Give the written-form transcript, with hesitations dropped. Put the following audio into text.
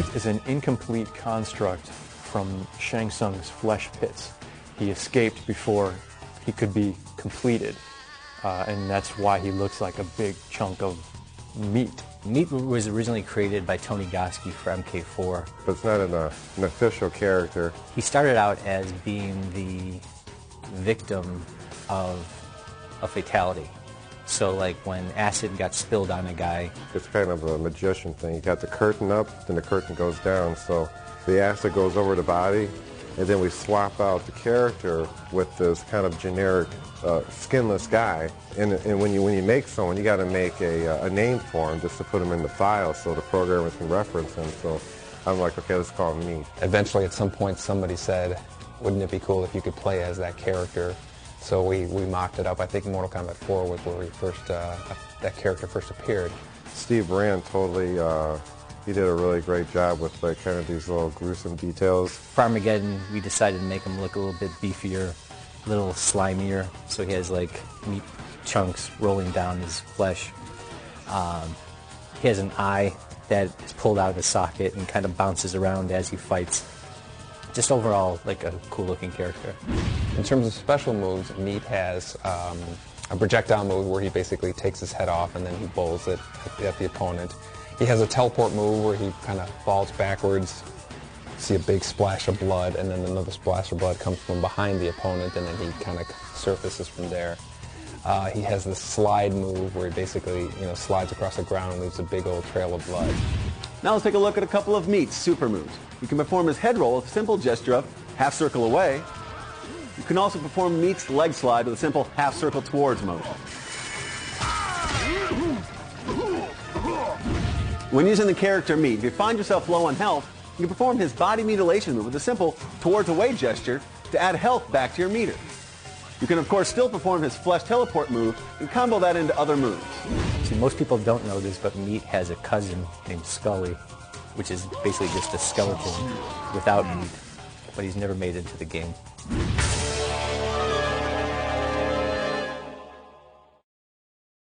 Meat is an incomplete construct from Shang Tsung's flesh pits. He escaped before he could be completed, and that's why he looks like a big chunk of meat. Meat was originally created by Tony Goski for MK4. But it's not an official character. He started out as being the victim of a fatality. So like when acid got spilled on a guy. It's kind of a magician thing. You got the curtain up, then the curtain goes down. So the acid goes over the body, and then we swap out the character with this kind of generic skinless guy. And when you make someone, you got to make a name for him just to put him in the file so the programmers can reference him. So I'm like, okay, let's call him Meat. Eventually, at some point, somebody said, wouldn't it be cool if you could play as that character? So we mocked it up. I think Mortal Kombat 4 was where that character first appeared. Steve Rand totally, he did a really great job with like kind of these little gruesome details. For Armageddon, we decided to make him look a little bit beefier, a little slimier, so he has like meat chunks rolling down his flesh. He has an eye that is pulled out of his socket and kind of bounces around as he fights. Just overall, like a cool-looking character. In terms of special moves, Meat has a projectile move where he basically takes his head off and then he bowls it at the opponent. He has a teleport move where he kind of falls backwards, see a big splash of blood, and then another splash of blood comes from behind the opponent, and then he kind of surfaces from there. He has this slide move where he basically slides across the ground and leaves a big old trail of blood. Now let's take a look at a couple of Meat's super moves. You can perform his head roll with a simple gesture of half circle away. You can also perform Meat's leg slide with a simple half circle towards motion. When using the character Meat, if you find yourself low on health, you can perform his body mutilation move with a simple towards away gesture to add health back to your meter. You can of course still perform his flesh teleport move and combo that into other moves. See, most people don't know this, but Meat has a cousin named Scully, which is basically just a skeleton without meat, but he's never made it into the game.